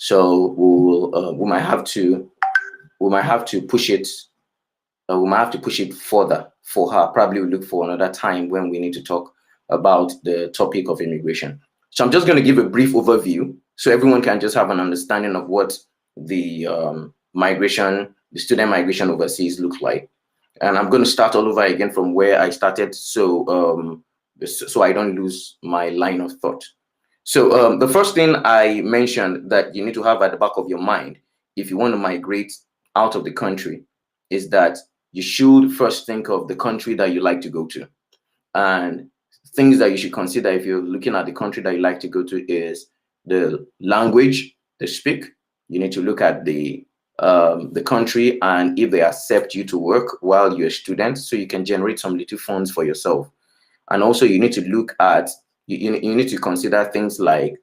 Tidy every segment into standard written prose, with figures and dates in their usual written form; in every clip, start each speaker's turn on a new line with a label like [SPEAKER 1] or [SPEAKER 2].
[SPEAKER 1] So we might have to push it. We might have to push it further for her. Probably we'll look for another time when we need to talk about the topic of immigration. So I'm just going to give a brief overview so everyone can just have an understanding of what the student migration overseas look like. And I'm going to start all over again from where I started, so I don't lose my line of thought. So the first thing I mentioned that you need to have at the back of your mind if you want to migrate out of the country is that you should first think of the country that you like to go to. And things that you should consider if you're looking at the country that you like to go to is the language they speak. You need to look at the country and if they accept you to work while you're a student, so you can generate some little funds for yourself. And also you need to look at, you need to consider things like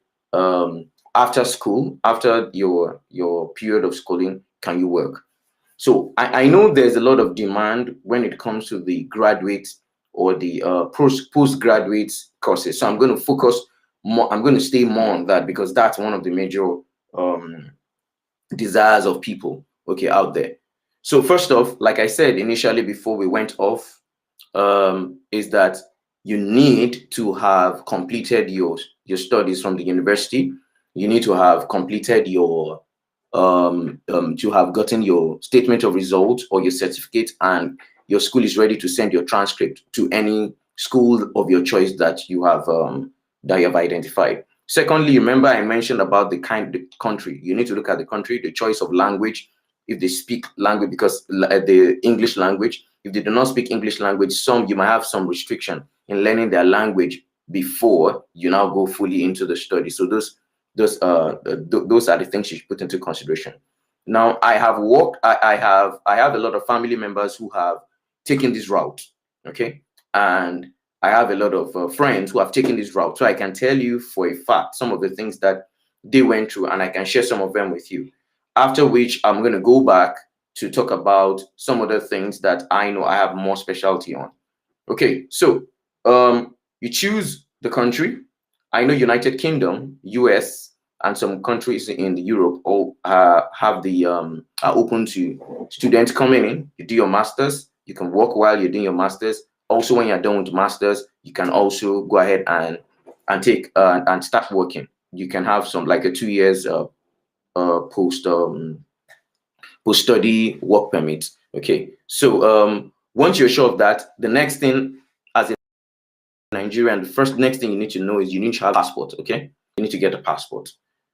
[SPEAKER 1] after school, after your period of schooling, can you work? So I know there's a lot of demand when it comes to the graduate or the postgraduate courses. So I'm going to focus more, I'm going to stay more on that because that's one of the major desires of people, okay, out there. So first off, like I said initially before we went off, is that you need to have completed your studies from the university. You need to have completed your to have gotten your statement of results or your certificate, and your school is ready to send your transcript to any school of your choice that you have identified. Secondly, remember I mentioned about the country. You need to look at the country, the choice of language, if they speak language, because the English language, if they do not speak English language, you might have some restriction in learning their language before you now go fully into the study. So those are the things you should put into consideration. Now, I have a lot of family members who have taken this route, okay, and I have a lot of friends who have taken this route, so I can tell you for a fact some of the things that they went through, and I can share some of them with you. After which, I'm going to go back to talk about some of the things that I know I have more specialty on. Okay, so you choose the country. I know United Kingdom, US, and some countries in Europe all have the are open to students coming in. You do your masters. You can work while you're doing your masters. Also, when you're done with masters, you can also go ahead and take and start working. You can have some like a 2 years post study work permit. Okay, so once you're sure of that, the next thing as a Nigerian, the next thing you need to know is you need to have a passport. Okay, you need to get a passport.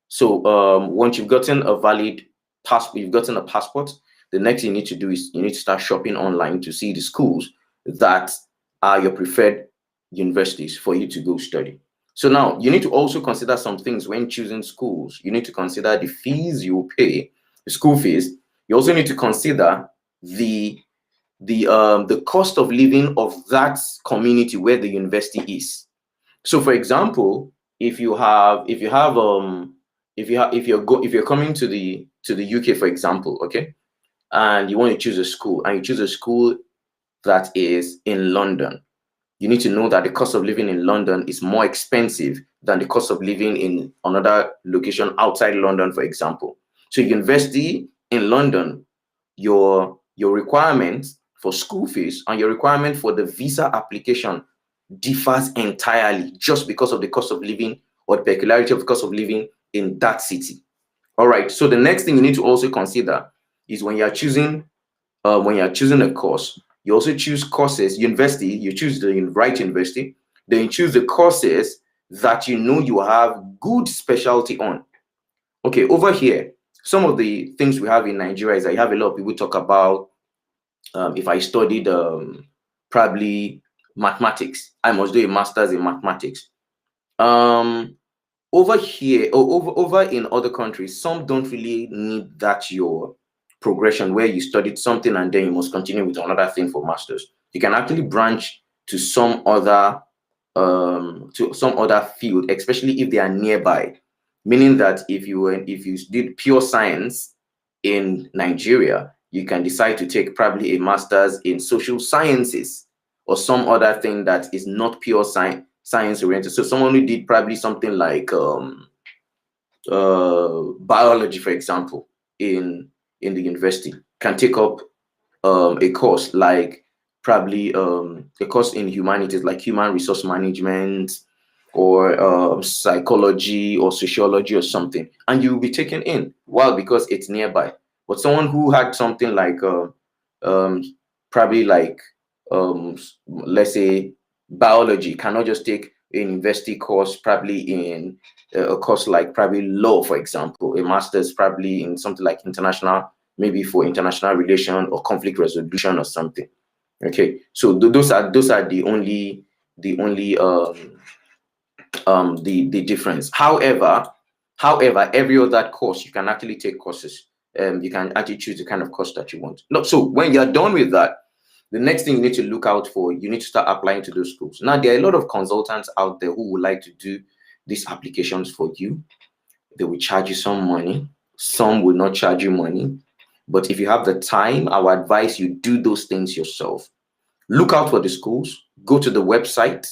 [SPEAKER 1] So once you've gotten a valid passport, the next thing you need to do is you need to start shopping online to see the schools that are your preferred universities for you to go study. So now you need to also consider some things when choosing schools. You need to consider the fees you pay, the school fees. You also need to consider the cost of living of that community where the university is. So for example, if you're coming to the UK, for example, okay, and you want to choose a school, and you choose a school that is in London, you need to know that the cost of living in London is more expensive than the cost of living in another location outside London, for example. So university in London, your requirements for school fees and your requirement for the visa application differs entirely just because of the cost of living or the peculiarity of the cost of living in that city. All right. So the next thing you need to also consider is when you're choosing a course, you also choose courses, university, you choose the right university, then you choose the courses that you know you have good specialty on. Okay, over here, some of the things we have in Nigeria is I have a lot of people talk about if I studied probably mathematics, I must do a master's in mathematics. Over here, or over in other countries, some don't really need that your progression where you studied something and then you must continue with another thing for masters. You can actually branch to some other field, especially if they are nearby. Meaning that if you did pure science in Nigeria, you can decide to take probably a master's in social sciences or some other thing that is not pure science oriented. So someone who did probably something like biology, for example, in the university, can take up a course like probably a course in humanities like human resource management or psychology or sociology or something, and you'll be taken in. Well, because it's nearby. But someone who had something like um, probably like let's say biology cannot just take an university course probably in a course like probably law, for example, a master's probably in something like international, maybe for international relation or conflict resolution or something. Okay, so those are the difference. However, every other course you can actually take courses. You can actually choose the kind of course that you want. No, so when you're done with that, the next thing you need to look out for, you need to start applying to those schools. Now, there are a lot of consultants out there who would like to do these applications for you. They will charge you some money. Some will not charge you money. But if you have the time, I would advise you do those things yourself. Look out for the schools. Go to the website.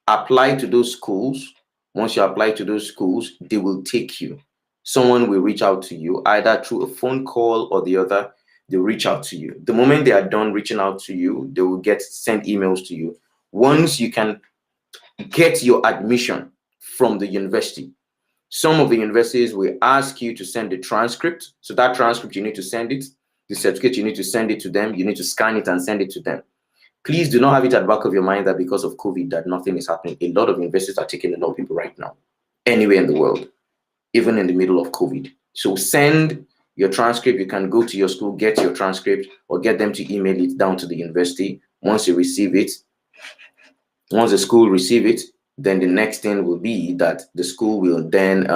[SPEAKER 1] Apply to those schools. Once you apply to those schools, they will take you. Someone will reach out to you either through a phone call or the other. They'll reach out to you. The moment they are done reaching out to you, they will send emails to you. Once you can get your admission from the university, some of the universities will ask you to send the transcript. So that transcript, you need to send it. The certificate, you need to send it to them. You need to scan it and send it to them. Please do not have it at the back of your mind that because of COVID that nothing is happening. A lot of universities are taking a lot of people right now, anywhere in the world, even in the middle of COVID. So send your transcript. You can go to your school, get your transcript, or get them to email it down to the university. Once you receive it, once the school receive it, then the next thing will be that the school will then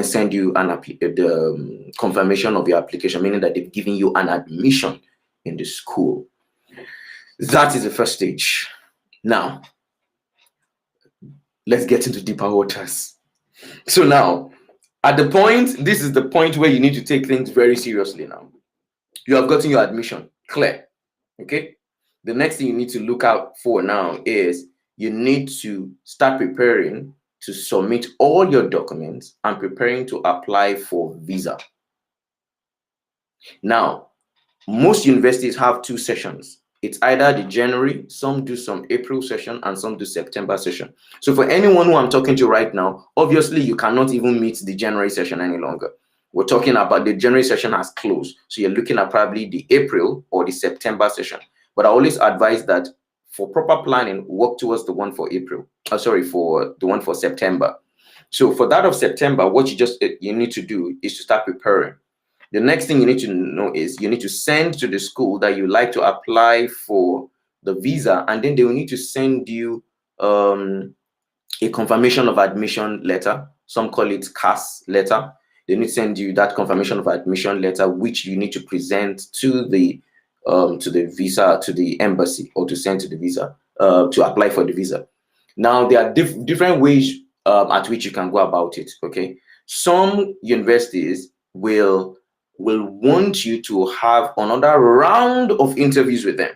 [SPEAKER 1] send you the confirmation of your application, meaning that they've given you an admission in the school. That is the first stage. Now, let's get into deeper waters. So now, this is the point where you need to take things very seriously now. You have gotten your admission, clear, okay? The next thing you need to look out for now is you need to start preparing to submit all your documents and preparing to apply for visa. Now, most universities have two sessions. It's either the January, some do some April session, and some do September session. So for anyone who I'm talking to right now, obviously you cannot even meet the January session any longer. We're talking about the January session has closed. So you're looking at probably the April or the September session. But I always advise that for proper planning, work towards the one for April. For the one for September. So for that of September, what you need to do is to start preparing. The next thing you need to know is you need to send to the school that you like to apply for the visa, and then they will need to send you a confirmation of admission letter. Some call it CAS letter. They need to send you that confirmation of admission letter, which you need to present to the visa, to the embassy, or to send to the visa to apply for the visa. Now there are different ways at which you can go about it. Okay, some universities will want you to have another round of interviews with them.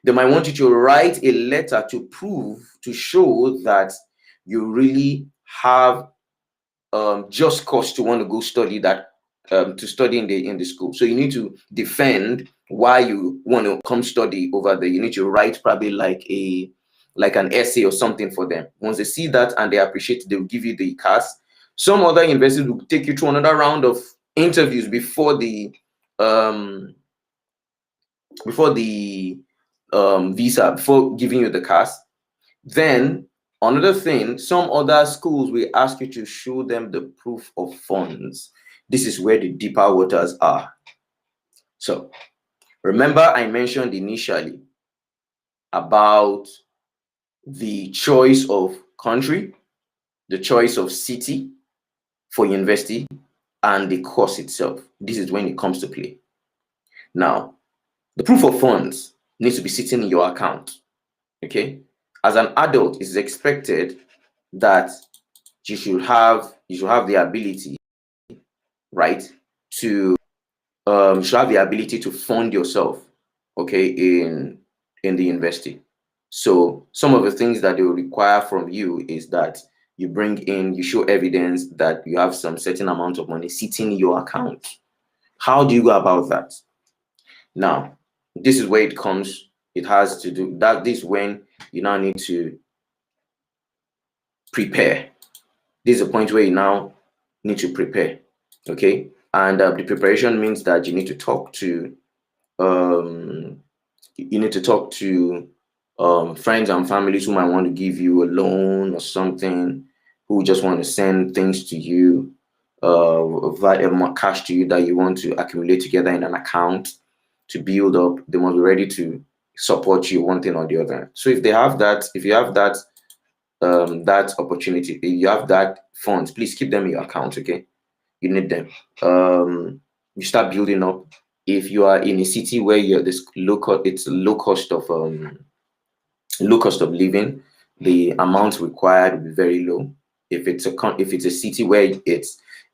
[SPEAKER 1] They might want you to write a letter to show that you really have just cause to want to go study that to study in the school. So you need to defend why you want to come study over there. You need to write probably like an essay or something for them. Once they see that and they appreciate it, they will give you the CAS. Some other universities will take you through another round of interviews before the visa, before giving you the CAS. Then another thing, some other schools will ask you to show them the proof of funds. This is where the deeper waters are. So remember I mentioned initially about the choice of country, the choice of city for university, and the course itself. This is when it comes to play. Now, the proof of funds needs to be sitting in your account. Okay, as an adult, it is expected that you should have the ability, right, to should have the ability to fund yourself, okay, in the university. So some of the things that they will require from you is that you bring in, you show evidence that you have some certain amount of money sitting in your account. How do you go about that? Now, this is where it comes. It has to do that. This is when you now need to prepare. This is a point where you now need to prepare. Okay, and the preparation means that you need to talk to friends and families who might want to give you a loan or something, who just want to send things to you, via cash to you that you want to accumulate together in an account to build up. They must be ready to support you one thing or the other. So if they have that, if you have that that opportunity, if you have that funds, please keep them in your account. Okay, you need them. You start building up. If you are in a city where you're this local, it's low cost of living, the amount required will be very low. If it's a city where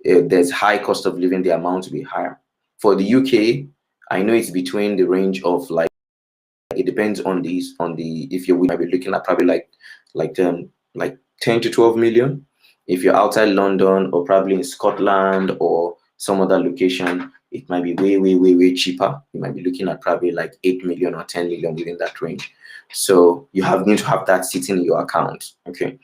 [SPEAKER 1] there's high cost of living, the amount will be higher. For the UK, I know it's between the range of, like, it depends on if you might be looking at probably like 10 to 12 million. If you're outside London or probably in Scotland or some other location, it might be way cheaper. You might be looking at probably like 8 million or 10 million, within that range. So you need to have that sitting in your account. Okay.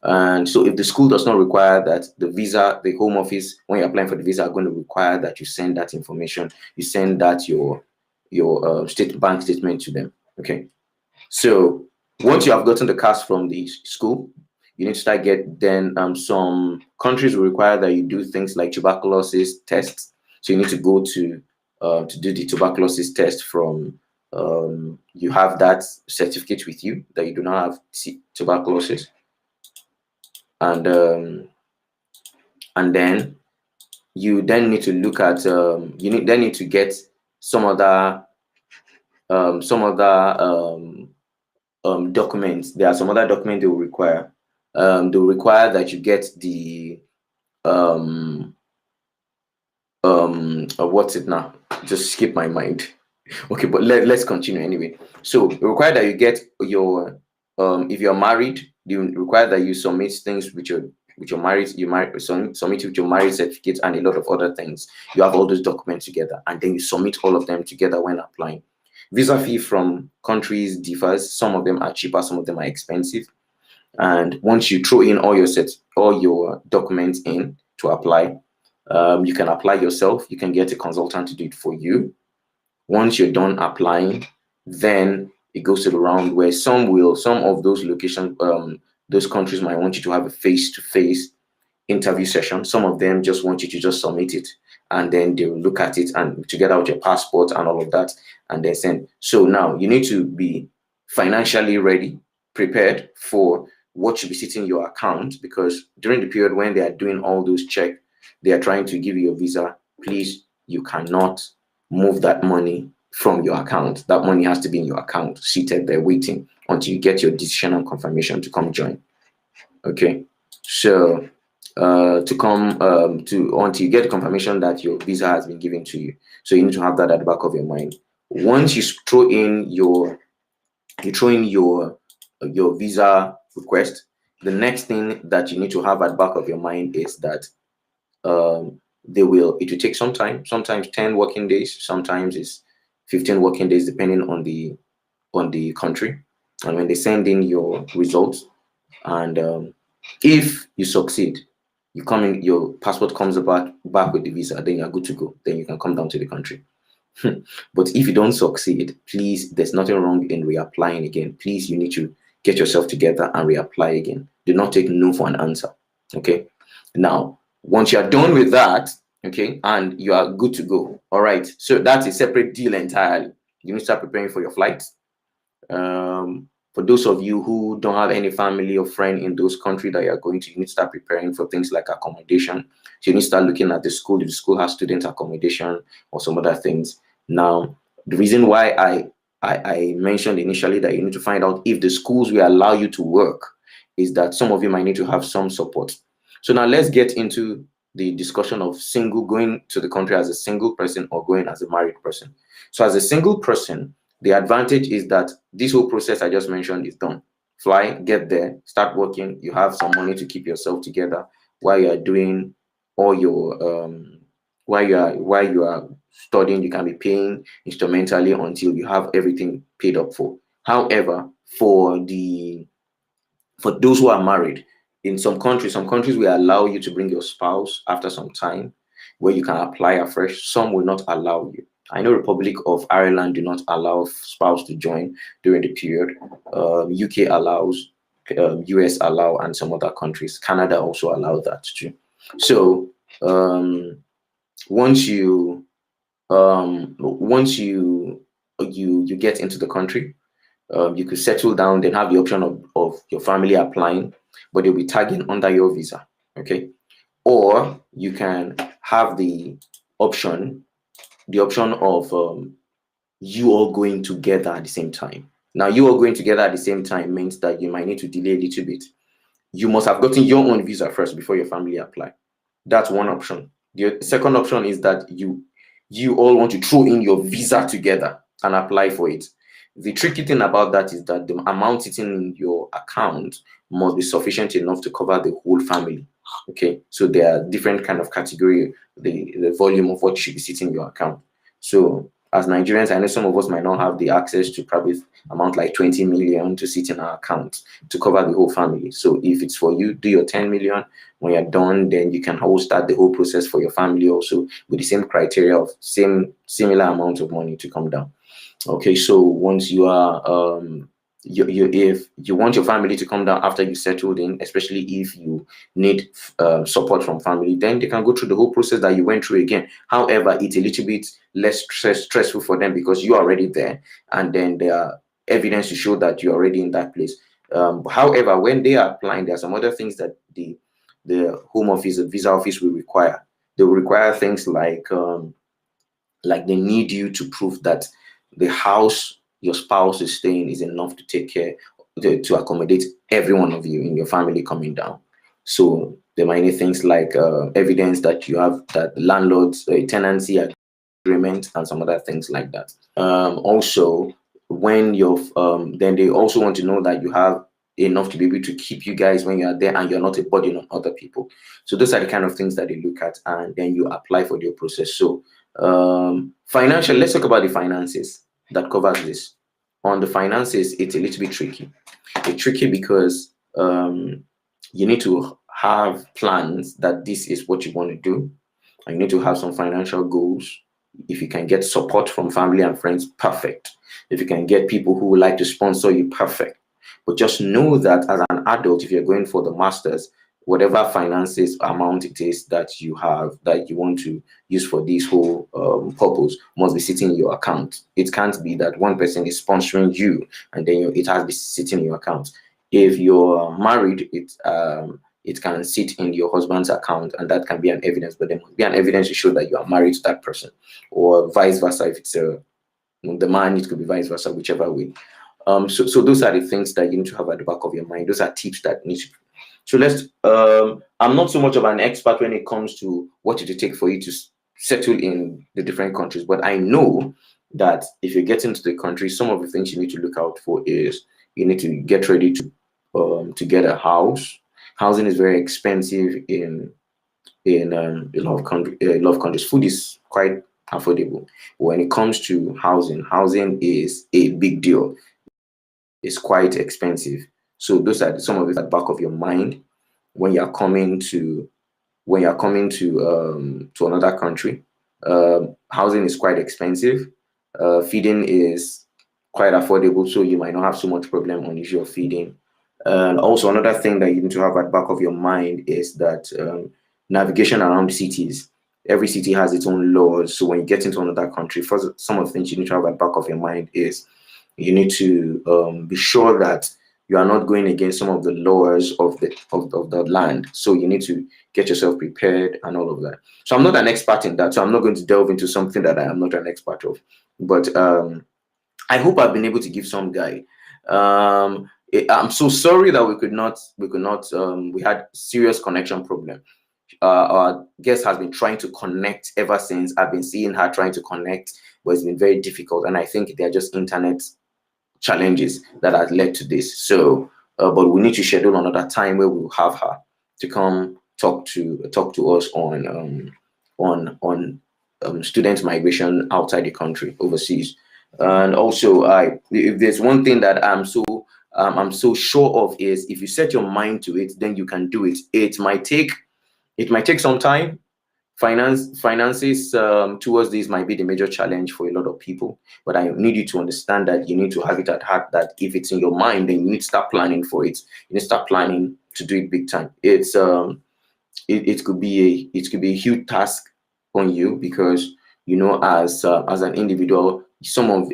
[SPEAKER 1] And so if the school does not require that, the home office, when you're applying for the visa, are going to require that you send that information. You send that your bank statement to them. Okay. So once you have gotten the cash from the school, you need to start some countries will require that you do things like tuberculosis tests. So you need to go to do the tuberculosis test from you have that certificate with you that you do not have tuberculosis, and then you need to look at need to get some other documents. There are some other documents they will require. They will require that you get the what's it now? Just skip my mind. Okay, but let's continue anyway. So it require that you get your if you're married, you require that you submit things with your marriage, submit with your marriage certificate and a lot of other things. You have all those documents together, and then you submit all of them together when applying. Visa fee from countries differs. Some of them are cheaper, some of them are expensive. And once you throw in all your documents in to apply, you can apply yourself. You can get a consultant to do it for you. Once you're done applying, then it goes to the round where some of those locations, those countries might want you to have a face-to-face interview session. Some of them just want you to just submit it, and then they'll look at it and together with your passport and all of that, and then send. So now you need to be financially ready, prepared for what should be sitting in your account, because during the period when they are doing all those checks, they are trying to give you a visa. Please, you cannot move that money from your account. That money has to be in your account, seated there waiting until you get your decision and confirmation to come join. Okay, so until you get confirmation that your visa has been given to you. So you need to have that at the back of your mind. Once you throw in your visa request, the next thing that you need to have at the back of your mind is that it will take some time, sometimes 10 working days, sometimes it's 15 working days, depending on the country. And when they send in your results, and if you succeed, you come in, your passport comes back with the visa, then you're good to go. Then you can come down to the country. But if you don't succeed, please, there's nothing wrong in reapplying again. Please, you need to get yourself together and reapply again. Do not take no for an answer. Okay. Now, once you're done with that, okay, and you are good to go. All right. So that's a separate deal entirely. You need to start preparing for your flights. For those of you who don't have any family or friend in those countries that you're going to, you need to start preparing for things like accommodation. So you need to start looking at the school, if the school has student accommodation or some other things. Now, the reason why I mentioned initially that you need to find out if the schools will allow you to work is that some of you might need to have some support. So now let's get into the discussion of going to the country as a single person or going as a married person. So as a single person, the advantage is that this whole process I just mentioned is done fly, get there, start working. You have some money to keep yourself together while you are doing all your while you are studying. You can be paying instrumentally until you have everything paid up for. However, for those who are married, in some countries will allow you to bring your spouse after some time, where you can apply afresh. Some will not allow you. I know Republic of Ireland do not allow spouse to join during the period. UK allows, US allow, and some other countries. Canada also allow that too. So once you you get into the country, you could settle down, then have the option of your family applying, but they'll be tagging under your visa. Okay. Or you can have the option of you all going together at the same time. Now, you all going together at the same time means that you might need to delay a little bit. You must have gotten your own visa first before your family apply. That's one option. The second option is that you all want to throw in your visa together and apply for it. The tricky thing about that is that the amount sitting in your account must be sufficient enough to cover the whole family. Okay, so there are different kind of category, the volume of what should be sitting in your account. So as Nigerians, I know some of us might not have the access to probably amount like 20 million to sit in our account to cover the whole family. So if it's for you, do your 10 million. When you're done, then you can always start the whole process for your family also with the same criteria of similar amount of money to come down. Okay, so once you are if you want your family to come down after you settled in, especially if you need support from family, then they can go through the whole process that you went through again. However, it's a little bit less stressful for them because you're already there, and then there are evidence to show that you're already in that place. However, when they are applying, there are some other things that the Home Office, the Visa Office will require. They will require things like they need you to prove that the house your spouse is staying is enough to take care, to accommodate every one of you in your family coming down. So there might need things like evidence that you have that landlord's tenancy agreement and some other things like that. Also, when you're then they also want to know that you have enough to be able to keep you guys when you're there and you're not a burden on other people. So those are the kind of things that they look at, and then you apply for the process. So financial, let's talk about the finances that covers this. On the finances, it's a little bit tricky. It's tricky because you need to have plans that this is what you want to do, and you need to have some financial goals. If you can get support from family and friends, perfect. If you can get people who would like to sponsor you, perfect. But just know that as an adult, if you're going for the masters, whatever finances amount it is that you have that you want to use for this whole purpose must be sitting in your account. It can't be that one person is sponsoring you and then it has to be sitting in your account. If you're married, it can sit in your husband's account, and that can be an evidence, but there must be an evidence to show that you are married to that person, or vice versa. If it's the man, it could be vice versa, whichever way. So those are the things that you need to have at the back of your mind. Those are tips that need to. So let's. I'm not so much of an expert when it comes to what it will take for you to settle in the different countries, but I know that if you get into the country, some of the things you need to look out for is you need to get ready to get a house. Housing is very expensive in a lot of countries. Food is quite affordable. When it comes to housing is a big deal. It's quite expensive. So those are some of it at the back of your mind when you're coming to to another country. Housing is quite expensive. Feeding is quite affordable, so you might not have so much problem on issue of feeding. And also another thing that you need to have at the back of your mind is that navigation around cities. Every city has its own laws. So when you get into another country, first, some of the things you need to have at the back of your mind is you need to be sure that you are not going against some of the laws of the land. So you need to get yourself prepared and all of that. So I'm not an expert in that. So I'm not going to delve into something that I am not an expert of. But I hope I've been able to give some guide. I'm so sorry that we had serious connection problem. Our guest has been trying to connect ever since. I've been seeing her trying to connect, but it's been very difficult. And I think they're just internet challenges that has led to this. So but we need to schedule another time where we'll have her to come talk to us on student migration outside the country, overseas. And also, if there's one thing that I'm so sure of, is if you set your mind to it, then you can do it. It might take some time. Finances towards this might be the major challenge for a lot of people, but I need you to understand that you need to have it at heart that if it's in your mind, then you need to start planning for it. You need to start planning to do it big time. It could be a huge task on you, because as an individual,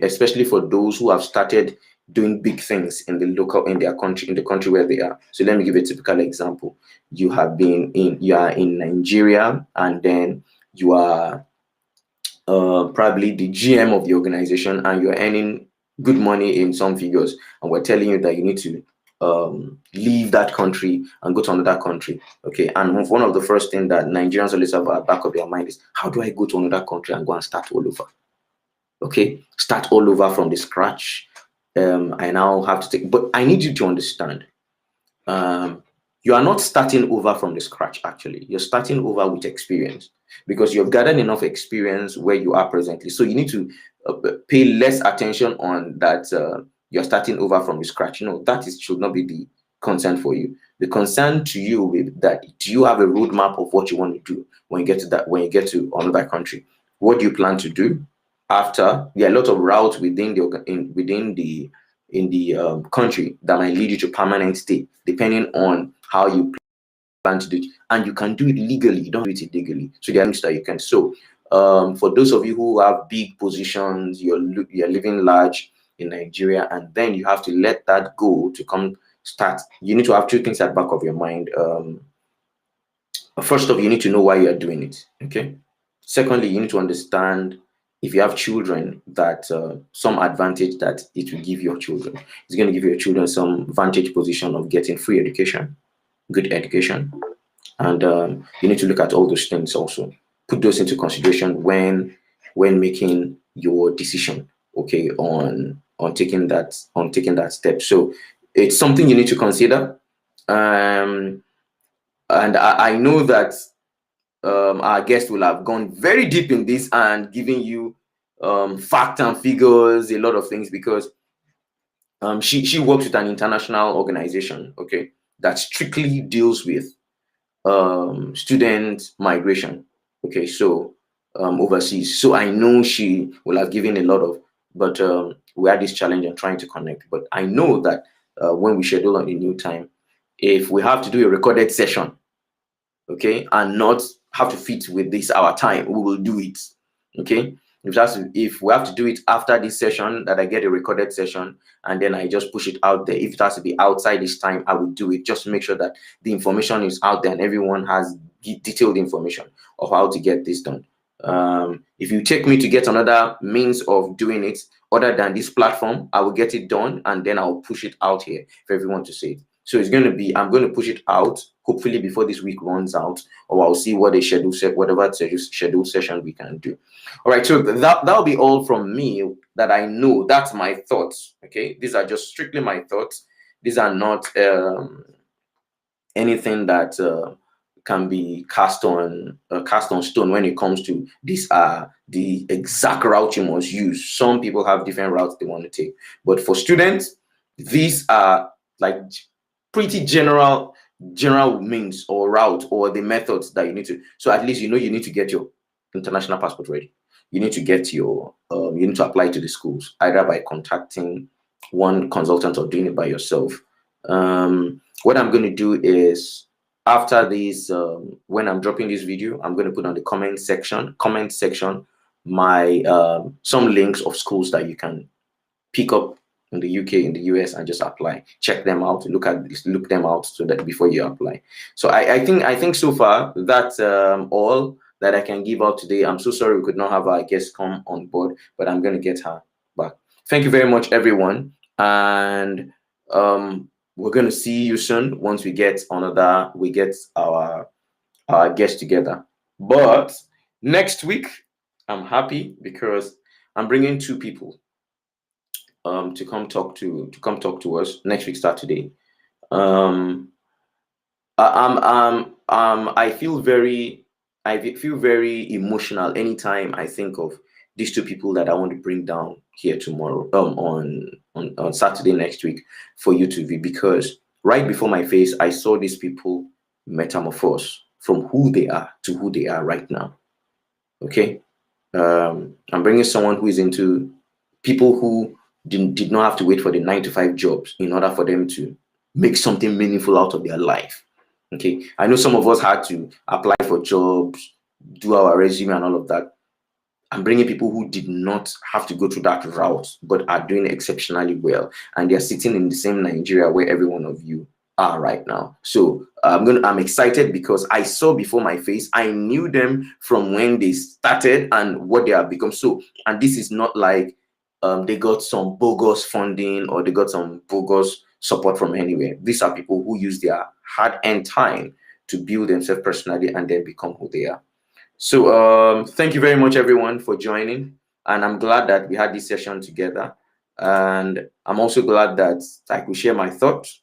[SPEAKER 1] especially for those who have started doing big things in the country where they are. So let me give you a typical example. You are in Nigeria, and then you are probably the GM of the organization, and you're earning good money in some figures, and we're telling you that you need to leave that country and go to another country. Okay, and one of the first things that Nigerians always have at the back of their mind is, how do I go to another country and go and start all over? Okay, start all over from the scratch. I now have to take, but I need you to understand, you are not starting over from the scratch. Actually, you're starting over with experience, because you've gathered enough experience where you are presently. So you need to pay less attention on that. You're starting over from the scratch. Should not be the concern for you. The concern to you with that, do you have a roadmap of what you want to do when you get to another country? What do you plan to do after? There are a lot of routes within the country that might lead you to permanent stay, depending on how you plan to do it. And you can do it legally. You don't do it illegally. So there are things that you can. So for those of you who have big positions, you're living large in Nigeria, and then you have to let that go to come start. You need to have two things at the back of your mind. First off, you need to know why you are doing it. Okay. Secondly, you need to understand, if you have children, that some advantage that it will give your children. It's going to give your children some vantage position of getting free education, good education. And you need to look at all those things also. Put those into consideration when making your decision, okay, on taking that step. So it's something you need to consider. And I know that our guest will have gone very deep in this and giving you fact and figures, a lot of things, because she works with an international organization, okay, that strictly deals with student migration, okay, so overseas. So I know she will have given a lot of, but we had this challenge and trying to connect. But I know that when we schedule on a new time, if we have to do a recorded session, okay, and not have to fit with this our time, we will do it. Okay, if we have to do it after this session, that I get a recorded session and then I just push it out there. If it has to be outside this time, I will do it, just to make sure that the information is out there and everyone has detailed information of how to get this done. If you take me to get another means of doing it other than this platform, I will get it done and then I'll push it out here for everyone to see it. So it's going to be, I'm going to push it out hopefully before this week runs out, or I'll see what whatever schedule session we can do. All right, so that'll be all from me. That I know, that's my thoughts. Okay, these are just strictly my thoughts. These are not anything that can be cast on stone when it comes to these are the exact route you must use. Some people have different routes they want to take, but for students, these are like pretty general means or route, or the methods that you need to. So at least you need to get your international passport ready. You need to get your you need to apply to the schools, either by contacting one consultant or doing it by yourself. What I'm going to do is, after this, when I'm dropping this video, I'm going to put on the comment section my some links of schools that you can pick up in the UK, in the US, and just apply. Check them out, look them out, so that before you apply. So I think so far that's all that I can give out today. I'm so sorry we could not have our guest come on board, but I'm going to get her back. Thank you very much, everyone, and we're going to see you soon once we get our guest together. But next week, I'm happy because I'm bringing two people to come talk to us next week, Saturday. Um, I feel very emotional anytime I think of these two people that I want to bring down here tomorrow, on Saturday next week for you to view, because right before my face, I saw these people metamorphose from who they are to who they are right now. Okay. I'm bringing someone who is into people who did not have to wait for the 9 to 5 jobs in order for them to make something meaningful out of their life. Okay. I know some of us had to apply for jobs, do our resume and all of that. I'm bringing people who did not have to go through that route, but are doing exceptionally well. And they're sitting in the same Nigeria where every one of you are right now. So I'm excited because I saw before my face, I knew them from when they started and what they have become. So, and this is not like they got some bogus funding or they got some bogus support from anywhere. These are people who use their hard-earned time to build themselves personally and then become who they are. So thank you very much, everyone, for joining. And I'm glad that we had this session together. And I'm also glad that I could share my thoughts.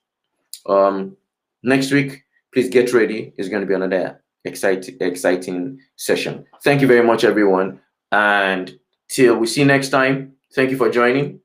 [SPEAKER 1] Next week, please get ready. It's going to be another exciting session. Thank you very much, everyone. And till we see you next time, thank you for joining.